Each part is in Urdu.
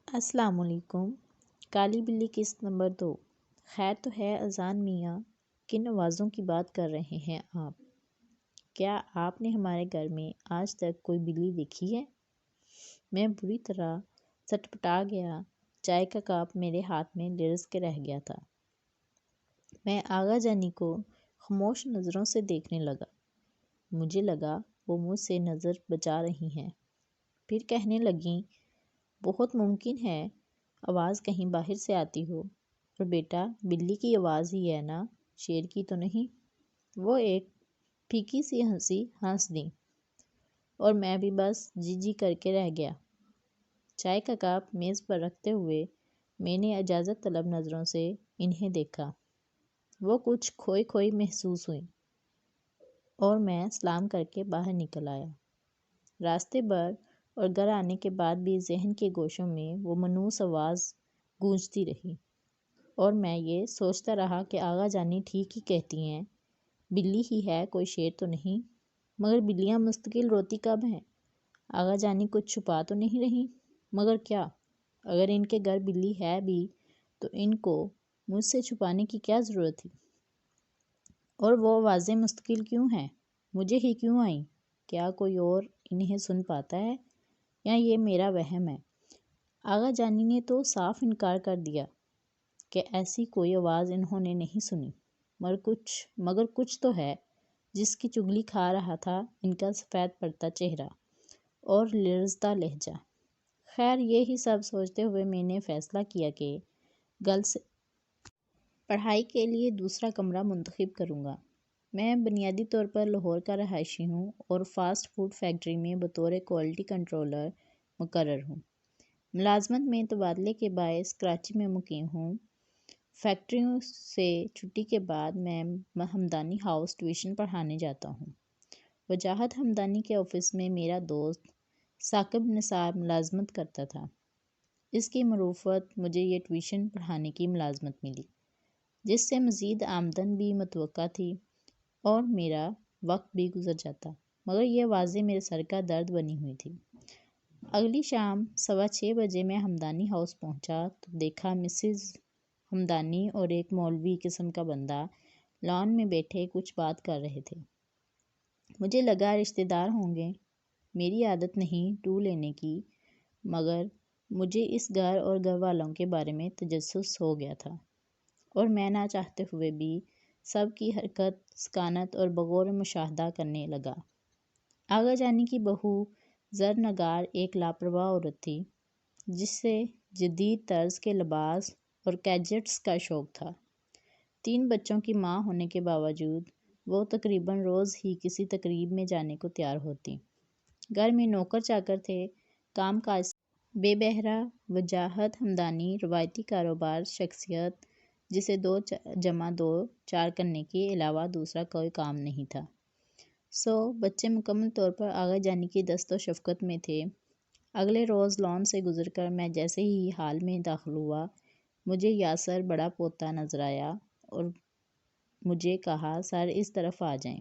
السلام علیکم۔ کالی بلی قسط نمبر 2۔ خیر تو ہے اذان میاں، کن آوازوں کی بات کر رہے ہیں آپ؟ کیا آپ نے ہمارے گھر میں آج تک کوئی بلی دیکھی ہے؟ میں بری طرح سٹپٹا گیا۔ چائے کا کپ میرے ہاتھ میں لرز کے رہ گیا تھا۔ میں آغا جانی کو خاموش نظروں سے دیکھنے لگا۔ مجھے لگا وہ مجھ سے نظر بچا رہی ہیں۔ پھر کہنے لگیں، بہت ممکن ہے آواز کہیں باہر سے آتی ہو، اور بیٹا بلی کی آواز ہی ہے نا، شیر کی تو نہیں۔ وہ ایک پھیکی سی ہنسی ہنس دیں اور میں بھی بس جی جی کر کے رہ گیا۔ چائے کا کپ میز پر رکھتے ہوئے میں نے اجازت طلب نظروں سے انہیں دیکھا۔ وہ کچھ کھوئی کھوئی محسوس ہوئی اور میں سلام کر کے باہر نکل آیا۔ راستے بھر اور گھر آنے کے بعد بھی ذہن کے گوشوں میں وہ منحوس آواز گونجتی رہی، اور میں یہ سوچتا رہا کہ آغا جانی ٹھیک ہی کہتی ہیں، بلی ہی ہے، کوئی شیر تو نہیں۔ مگر بلیاں مستقل روتی کب ہیں؟ آغا جانی کچھ چھپا تو نہیں رہی؟ مگر کیا؟ اگر ان کے گھر بلی ہے بھی تو ان کو مجھ سے چھپانے کی کیا ضرورت تھی؟ اور وہ آوازیں مستقل کیوں ہیں؟ مجھے ہی کیوں آئیں؟ کیا کوئی اور انہیں سن پاتا ہے یا یہ میرا وہم ہے؟ آغا جانی نے تو صاف انکار کر دیا کہ ایسی کوئی آواز انہوں نے نہیں سنی، مگر کچھ تو ہے جس کی چگلی کھا رہا تھا ان کا سفید پڑتا چہرہ اور لرزتا لہجہ۔ خیر یہی سب سوچتے ہوئے میں نے فیصلہ کیا کہ کل سے پڑھائی کے لیے دوسرا کمرہ منتخب کروں گا۔ میں بنیادی طور پر لاہور کا رہائشی ہوں اور فاسٹ فوڈ فیکٹری میں بطور کوالٹی کنٹرولر مقرر ہوں۔ ملازمت میں تبادلے کے باعث کراچی میں مقیم ہوں۔ فیکٹریوں سے چھٹی کے بعد میں ہمدانی ہاؤس ٹیوشن پڑھانے جاتا ہوں۔ وجاہت ہمدانی کے آفس میں میرا دوست ثاقب نثار ملازمت کرتا تھا۔ اس کی معروفت مجھے یہ ٹیوشن پڑھانے کی ملازمت ملی، جس سے مزید آمدن بھی متوقع تھی اور میرا وقت بھی گزر جاتا، مگر یہ آوازیں میرے سر کا درد بنی ہوئی تھی۔ اگلی شام 6:15 بجے میں ہمدانی ہاؤس پہنچا تو دیکھا مسز ہمدانی اور ایک مولوی قسم کا بندہ لان میں بیٹھے کچھ بات کر رہے تھے۔ مجھے لگا رشتہ دار ہوں گے۔ میری عادت نہیں ٹو لینے کی، مگر مجھے اس گھر اور گھر والوں کے بارے میں تجسس ہو گیا تھا، اور میں نہ چاہتے ہوئے بھی سب کی حرکت، سکانت اور بغور مشاہدہ کرنے لگا۔ آغا جانی کی بہو زرنگار ایک لاپرواہ عورت تھی، جس سے جدید طرز کے لباس اور گیجٹس کا شوق تھا۔ 3 بچوں کی ماں ہونے کے باوجود وہ تقریباً روز ہی کسی تقریب میں جانے کو تیار ہوتی۔ گھر میں نوکر چاکر تھے، کام کاج سے بے بہرہ۔ وجاہت ہمدانی روایتی کاروبار شخصیت جسے 2+2 4 کرنے کے علاوہ دوسرا کوئی کام نہیں تھا۔ بچے مکمل طور پر آغا جانی کی دست و شفقت میں تھے۔ اگلے روز لان سے گزر کر میں جیسے ہی ہال میں داخل ہوا، مجھے یاسر بڑا پوتا نظر آیا اور مجھے کہا، سر اس طرف آ جائیں۔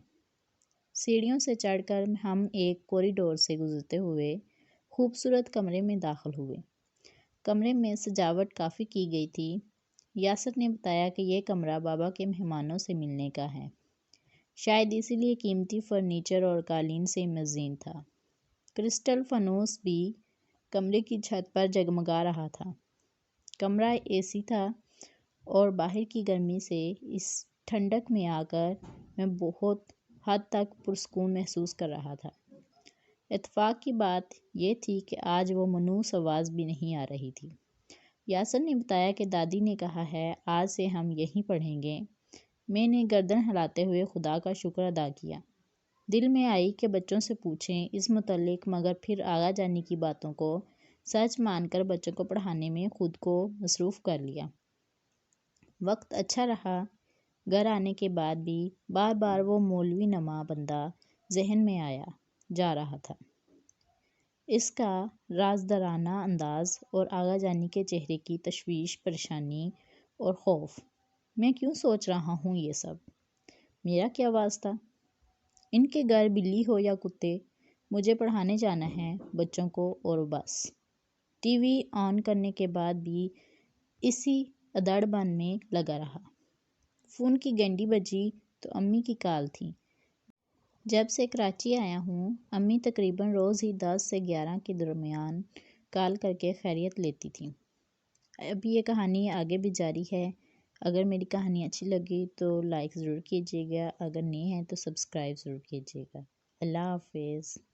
سیڑھیوں سے چڑھ کر ہم ایک کوریڈور سے گزرتے ہوئے خوبصورت کمرے میں داخل ہوئے۔ کمرے میں سجاوٹ کافی کی گئی تھی۔ یاسر نے بتایا کہ یہ کمرہ بابا کے مہمانوں سے ملنے کا ہے، شاید اسی لیے قیمتی فرنیچر اور قالین سے مزین تھا۔ کرسٹل فانوس بھی کمرے کی چھت پر جگمگا رہا تھا۔ کمرہ اے سی تھا اور باہر کی گرمی سے اس ٹھنڈک میں آ کر میں بہت حد تک پرسکون محسوس کر رہا تھا۔ اتفاق کی بات یہ تھی کہ آج وہ منحوس آواز بھی نہیں آ رہی تھی۔ یاسر نے بتایا کہ دادی نے کہا ہے آج سے ہم یہیں پڑھیں گے۔ میں نے گردن ہلاتے ہوئے خدا کا شکر ادا کیا۔ دل میں آئی کہ بچوں سے پوچھیں اس متعلق، مگر پھر آغا جانی کی باتوں کو سچ مان کر بچوں کو پڑھانے میں خود کو مصروف کر لیا۔ وقت اچھا رہا۔ گھر آنے کے بعد بھی بار بار وہ مولوی نما بندہ ذہن میں آیا جا رہا تھا، اس کا رازدارانہ انداز اور آغا جانی کے چہرے کی تشویش، پریشانی اور خوف۔ میں کیوں سوچ رہا ہوں یہ سب؟ میرا کیا واسطہ؟ ان کے گھر بلی ہو یا کتے، مجھے پڑھانے جانا ہے بچوں کو اور بس۔ ٹی وی آن کرنے کے بعد بھی اسی ادڑ بن میں لگا رہا۔ فون کی گھنٹی بجی تو امی کی کال تھی۔ جب سے کراچی آیا ہوں امی تقریباً روز ہی 10 سے 11 کے درمیان کال کر کے خیریت لیتی تھیں۔ اب یہ کہانی آگے بھی جاری ہے۔ اگر میری کہانی اچھی لگی تو لائک ضرور کیجیے گا، اگر نہیں ہے تو سبسکرائب ضرور کیجیے گا۔ اللہ حافظ۔